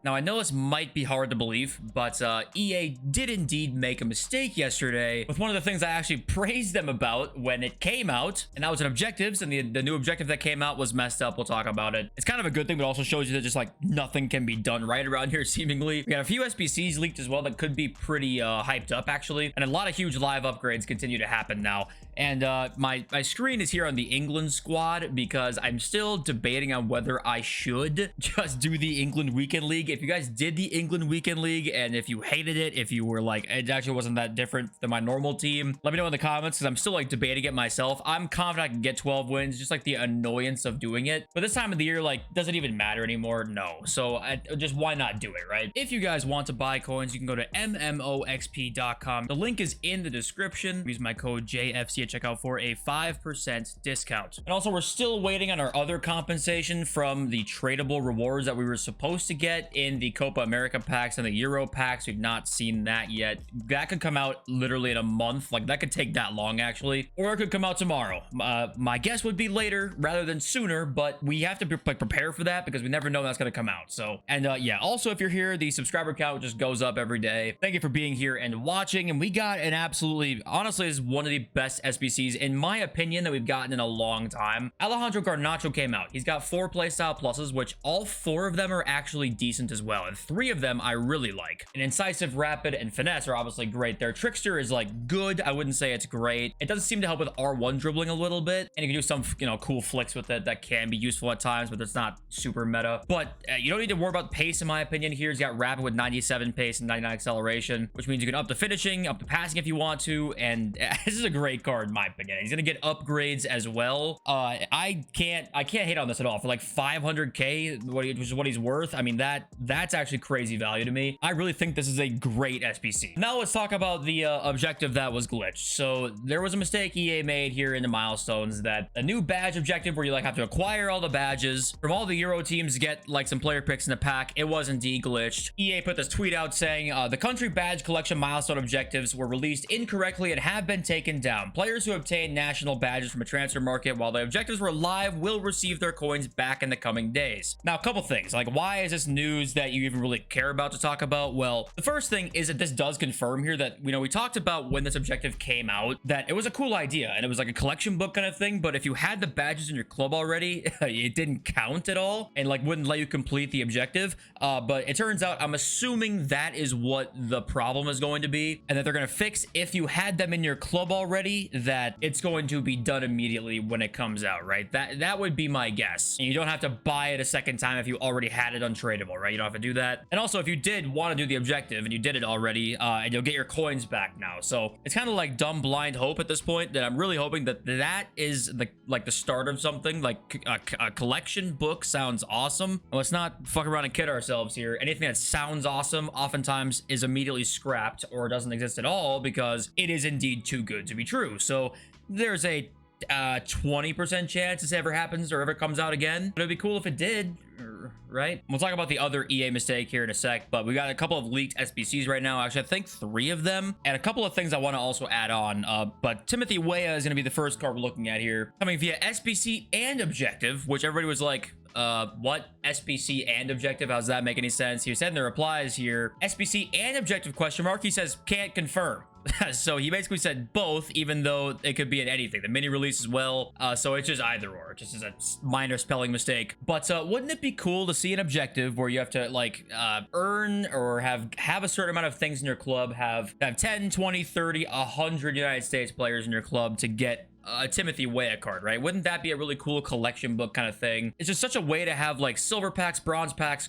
Now, I know this might be hard to believe, but EA did indeed make a mistake yesterday with one of the things I actually praised them about when it came out, and that was in objectives, and the new objective that came out was messed up. We'll talk about it. It's kind of a good thing, but also shows you that just like nothing can be done right around here, seemingly. We got a few SBCs leaked as well that could be pretty hyped up, actually, and a lot of huge live upgrades continue to happen now. And my screen is here on the England squad because I'm still debating on whether I should just do the England Weekend League. If you guys did the England Weekend League and if you hated it, if you were like, it actually wasn't that different than my normal team, let me know in the comments because I'm still like debating it myself. I'm confident I can get 12 wins, just like the annoyance of doing it. But this time of the year, like, doesn't even matter anymore. No. So just why not do it, right? If you guys want to buy coins, you can go to mmoxp.com. The link is in the description. Use my code JFC at checkout for a 5% discount. And also, we're still waiting on our other compensation from the tradable rewards that we were supposed to get in the Copa America packs and the Euro packs. We've not seen that yet. That could come out literally in a month. Like, that could take that long, actually. Or it could come out tomorrow. My guess would be later rather than sooner, but we have to prepare for that because we never know that's going to come out. So, and yeah, also, if you're here, the subscriber count just goes up every day. Thank you for being here and watching. And we got an absolutely, honestly, this is one of the best SBCs, in my opinion, that we've gotten in a long time. Alejandro Garnacho came out. He's got 4 playstyle pluses, which all 4 of them are actually decent as well. And 3 of them I really like. And Incisive, Rapid, and Finesse are obviously great. Their Trickster is like good. I wouldn't say it's great. It does seem to help with R1 dribbling a little bit. And you can do some, you know, cool flicks with it that can be useful at times, but it's not super meta. But you don't need to worry about pace, in my opinion. Here he's got Rapid with 97 pace and 99 acceleration, which means you can up the finishing, up the passing if you want to. And this is a great card, in my opinion. He's going to get upgrades as well. I can't hate on this at all. For like 500k, which is what he's worth, I mean, that's actually crazy value to me. I really think this is a great SBC. Now let's talk about the objective that was glitched. So there was a mistake EA made here in the milestones, that a new badge objective where you like have to acquire all the badges from all the Euro teams to get like some player picks in the pack. It was indeed glitched. EA put this tweet out saying the country badge collection milestone objectives were released incorrectly and have been taken down. Players who obtain national badges from a transfer market while the objectives were live will receive their coins back in the coming days. Now, a couple things, like, why is this news that you even really care about to talk about? Well, the first thing is that this does confirm here that, you know, we talked about when this objective came out that it was a cool idea and it was like a collection book kind of thing, but if you had the badges in your club already, it didn't count at all and like wouldn't let you complete the objective. But it turns out, I'm assuming that is what the problem is going to be, and that they're going to fix, if you had them in your club already, that it's going to be done immediately when it comes out, right? That would be my guess. And you don't have to buy it a second time if you already had it untradeable, right? You don't have to do that. And also, if you did want to do the objective and you did it already, and you'll get your coins back now. So it's kind of like dumb blind hope at this point, that I'm really hoping that that is the start of something. Like a collection book sounds awesome. And let's not fuck around and kid ourselves here. Anything that sounds awesome oftentimes is immediately scrapped or doesn't exist at all because it is indeed too good to be true. So there's a 20% chance this ever happens or ever comes out again, but it'd be cool if it did, right? We'll talk about the other EA mistake here in a sec, but we got a couple of leaked SBCs right now. Actually, I think 3 of them, and a couple of things I want to also add on. But Timothy Weah is going to be the first card we're looking at here, coming via SBC and objective, which everybody was like, what? SBC and objective? How does that make any sense? He said in the replies here, SBC and objective question mark. He says can't confirm. So he basically said both, even though it could be in anything. The mini release as well. So it's just either or. It just is a minor spelling mistake. But wouldn't it be cool to see an objective where you have to like earn or have a certain amount of things in your club, have 10, 20, 30, 100 United States players in your club to get a Timothy Weah card, right? Wouldn't that be a really cool collection book kind of thing? It's just such a way to have like silver packs, bronze packs,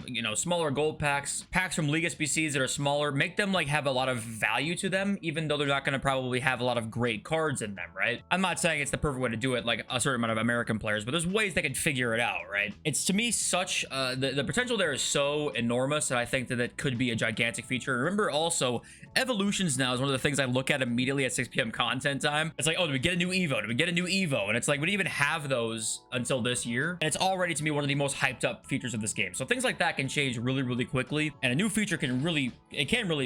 you know, smaller gold packs, packs from League SBCs that are smaller, make them like have a lot of value to them, even though they're not going to probably have a lot of great cards in them, right? I'm not saying it's the perfect way to do it, like a certain amount of American players, but there's ways they can figure it out, right? It's, to me, such the potential there is so enormous that I think that it could be a gigantic feature. Remember also, evolutions now is one of the things I look at immediately at 6 p.m. content time. It's like, oh, do we get new Evo? Did we get a new Evo? And it's like, we didn't even have those until this year. And it's already, to me, one of the most hyped up features of this game. So things like that can change really, really quickly. And a new feature can really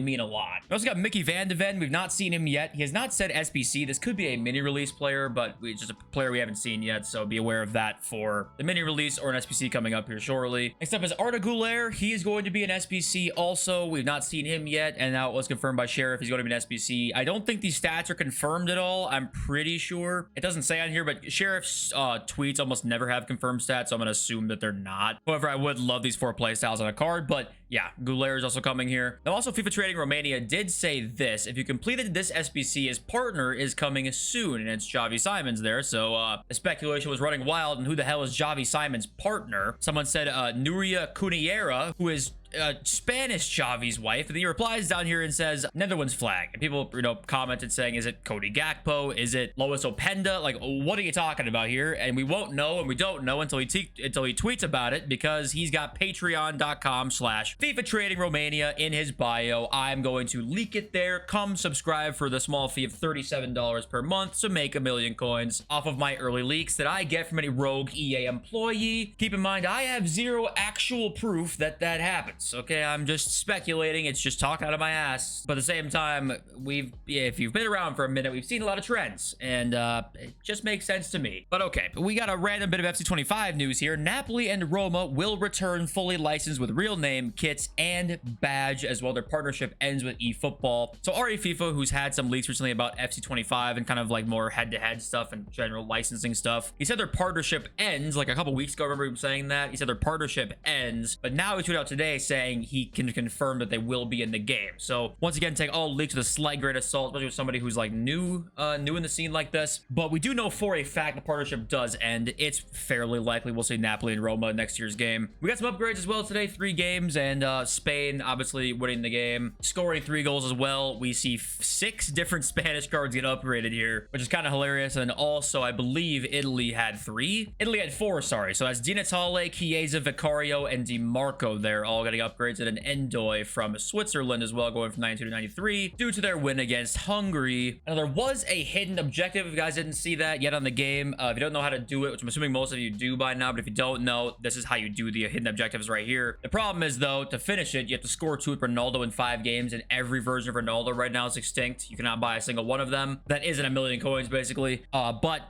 mean a lot. We also got Mickey Van de Ven. We've not seen him yet. He has not said SBC. This could be a mini release player, but it's just a player we haven't seen yet. So be aware of that for the mini release or an SBC coming up here shortly. Next up is Arda Güler. He is going to be an SBC also. We've not seen him yet. And now it was confirmed by Sheriff he's going to be an SBC. I don't think these stats are confirmed at all. I'm pretty sure. It doesn't say on here, but Sheriff's tweets almost never have confirmed stats, so I'm going to assume that they're not. However, I would love these 4 playstyles on a card, but yeah, Güler is also coming here. Now, also, FIFA Trading Romania did say this. If you completed this SBC, his partner is coming soon, and it's Xavi Simons there. So the speculation was running wild, and who the hell is Xavi Simons' partner? Someone said Nuria Cunillera, who is Spanish Xavi's wife, and he replies down here and says Netherlands flag, and people, you know, commented saying, is it Cody Gakpo? Is it Lois Openda? Like, what are you talking about here? And we won't know, and we don't know until he tweets about it, because he's got patreon.com/FIFA Trading Romania in his bio. I'm going to leak it there. Come subscribe for the small fee of $37 per month to make 1,000,000 coins off of my early leaks that I get from any rogue EA employee. Keep in mind, I have zero actual proof that that happens. Okay, I'm just speculating. It's just talking out of my ass. But at the same time, if you've been around for a minute, we've seen a lot of trends, and it just makes sense to me. But okay, we got a random bit of FC25 news here. Napoli and Roma will return fully licensed with real name, kits, and badge as well. Their partnership ends with eFootball. So RE FIFA, who's had some leaks recently about FC25 and kind of like more head-to-head stuff and general licensing stuff, he said their partnership ends like a couple weeks ago. I remember him saying that. He said their partnership ends, but now he tweeted out today saying he can confirm that they will be in the game. So once again, take all leaks with a slight grain of salt, especially with somebody who's like new in the scene like this. But we do know for a fact the partnership does end. It's fairly likely we'll see Napoli and Roma next year's game. We got some upgrades as well today, 3 games, and Spain obviously winning the game, scoring 3 goals as well. We see 6 different Spanish cards get upgraded here, which is kind of hilarious. And also, I believe Italy had 3. Italy had 4, sorry. So that's Di Natale, Chiesa, Vicario, and Di Marco there, all getting upgrades, and an Endoy from Switzerland as well, going from 92 to 93 due to their win against Hungary. Now, there was a hidden objective, if you guys didn't see that yet on the game. If you don't know how to do it, which I'm assuming most of you do by now, but if you don't know, this is how you do the hidden objectives right here. The problem is, though, to finish it, you have to score 2 with Ronaldo in 5 games, and every version of Ronaldo right now is extinct. You cannot buy a single one of them. That isn't 1,000,000 coins, basically. But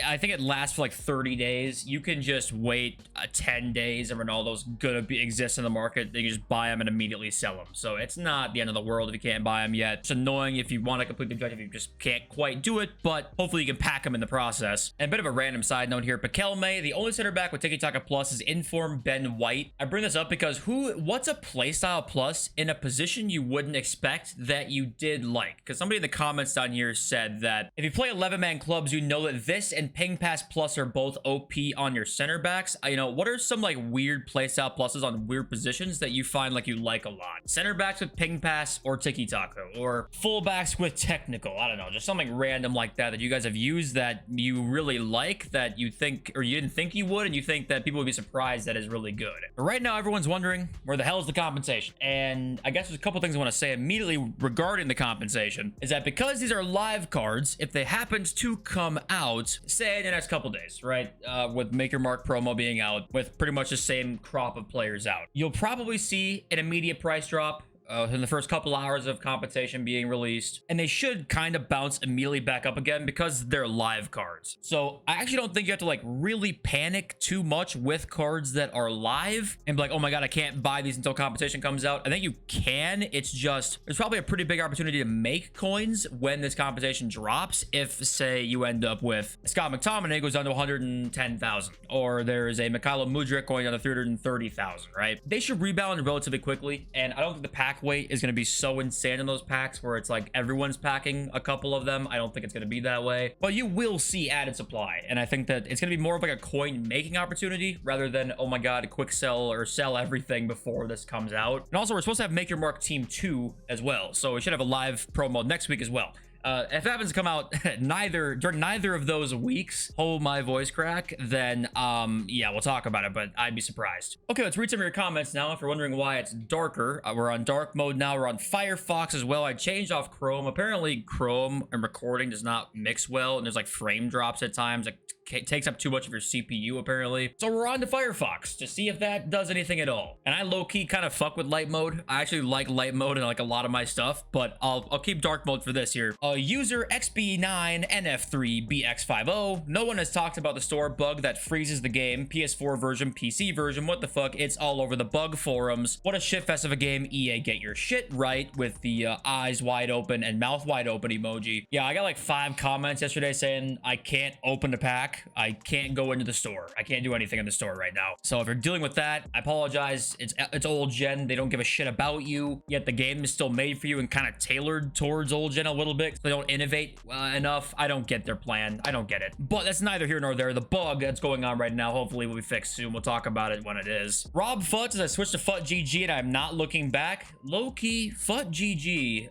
I think it lasts for like 30 days. You can just wait 10 days, and Ronaldo's gonna exist in the market. You can just buy them and immediately sell them. So it's not the end of the world if you can't buy them yet. It's annoying if you want to complete the objective, you just can't quite do it, but hopefully you can pack them in the process. And a bit of a random side note here, Pakelme, the only center back with Tiki Taka Plus is Inform Ben White. I bring this up because what's a playstyle plus in a position you wouldn't expect that you did like? Because somebody in the comments down here said that if you play 11-man clubs, you know that this and Ping Pass Plus are both OP on your center backs. You know, what are some like weird playstyle pluses on weird positions that you find like you like a lot? Center backs with Ping Pass or Tiki Taka, or fullbacks with technical. I don't know, just something random like that you guys have used that you really like, that you think, or you didn't think you would, and you think that people would be surprised that is really good. But right now, everyone's wondering where the hell is the compensation? And I guess there's a couple things I want to say immediately regarding the compensation. Is that because these are live cards, if they happened to come out, say in the next couple days, right, with Make Your Mark promo being out, with pretty much the same crop of players out, you'll probably see an immediate price drop in the first couple hours of compensation being released, and they should kind of bounce immediately back up again because they're live cards. So I actually don't think you have to like really panic too much with cards that are live and be like, oh my god, I can't buy these until compensation comes out. I think you can. It's just there's probably a pretty big opportunity to make coins when this compensation drops. If say you end up with Scott McTominay goes down to 110,000, or there is a Mikhailo Mudryk going down to 330,000, right? They should rebound relatively quickly, and I don't think the pack weight is going to be so insane in those packs where it's like everyone's packing a couple of them. I don't think it's going to be that way, but you will see added supply, and I think that it's going to be more of like a coin making opportunity rather than, oh my god, quick sell or sell everything before this comes out. And also, we're supposed to have Make Your Mark Team 2 as well, so we should have a live promo next week as well. If it happens to come out during neither of those weeks, hold my voice crack, then yeah, we'll talk about it, but I'd be surprised. Okay, let's read some of your comments now. If you're wondering why it's darker, we're on dark mode now. We're on Firefox as well. I changed off Chrome. Apparently Chrome and recording does not mix well, and there's like frame drops at times. It takes up too much of your CPU apparently. So we're on to Firefox to see if that does anything at all. And I low-key kind of fuck with light mode. I actually like light mode in like a lot of my stuff, but I'll keep dark mode for this here. User XB9NF3BX50. No one has talked about the store bug that freezes the game. PS4 version, PC version, what the fuck? It's all over the bug forums. What a shitfest of a game. EA, get your shit right, with the eyes wide open and mouth wide open emoji. Yeah, I got like 5 comments yesterday saying I can't open the pack. I can't go into the store. I can't do anything in the store right now. So if you're dealing with that, I apologize. It's old gen. They don't give a shit about you, yet the game is still made for you and kind of tailored towards old gen a little bit. So they don't innovate enough. I don't get their plan. I don't get it. But that's neither here nor there. The bug that's going on right now hopefully will be fixed soon. We'll talk about it when it is. Rob Futz, as I switched to Fut GG and I'm not looking back. Low-key, Fut GG.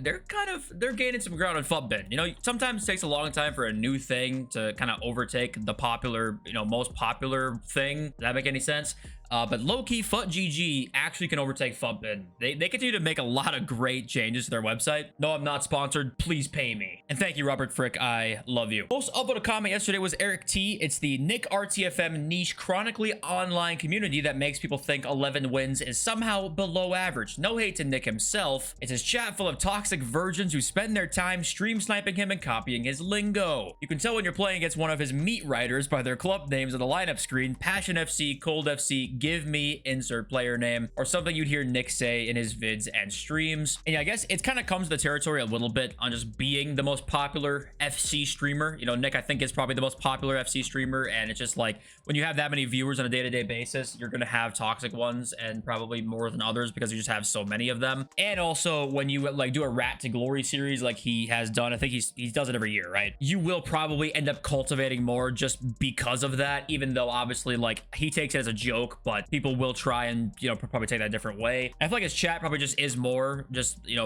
They're gaining some ground on Futbin. You know, sometimes it takes a long time for a new thing to kind of overtake the popular, most popular thing. Does that make any sense? But low-key, Fut GG actually can overtake Futbin. They continue to make a lot of great changes to their website. No, I'm not sponsored. Please pay me. And thank you, Robert Frick. I love you. Most upvoted comment yesterday was Eric T. It's the Nick RTFM niche chronically online community that makes people think 11 wins is somehow below average. No hate to Nick himself. It's his chat full of toxic virgins who spend their time stream sniping him and copying his lingo. You can tell when you're playing against one of his meat writers by their club names on the lineup screen. Passion FC, Cold FC, give me insert player name, or something you'd hear Nick say in his vids and streams. And yeah, I guess it kind of comes to the territory a little bit on just being the most popular FC streamer. Nick, I think, is probably the most popular FC streamer, and it's just like when you have that many viewers on a day-to-day basis, you're gonna have toxic ones, and probably more than others because you just have so many of them. And also when you like do a Rat to Glory series like he has done, I think he does it every year, right? You will probably end up cultivating more just because of that, even though obviously like he takes it as a joke, but people will try and probably take that a different way. I feel like his chat probably just is more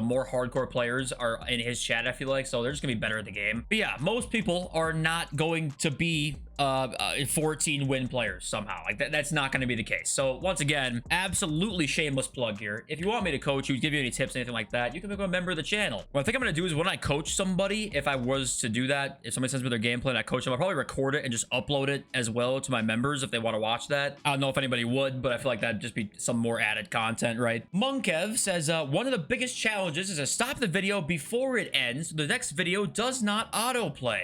more hardcore players are in his chat, I feel like, so they're just gonna be better at the game. But yeah, most people are not going to be 14 win players somehow. Like that's not going to be the case. So once again, absolutely shameless plug here. If you want me to coach you, give you any tips, anything like that, you can become a member of the channel. What I think I'm going to do is when I coach somebody, if I was to do that, if somebody sends me their gameplay and I coach them, I'll probably record it and just upload it as well to my members if they want to watch that. I don't know if anybody would, but I feel like that'd just be some more added content, right? Monkev says, one of the biggest challenges is to stop the video before it ends so the next video does not autoplay.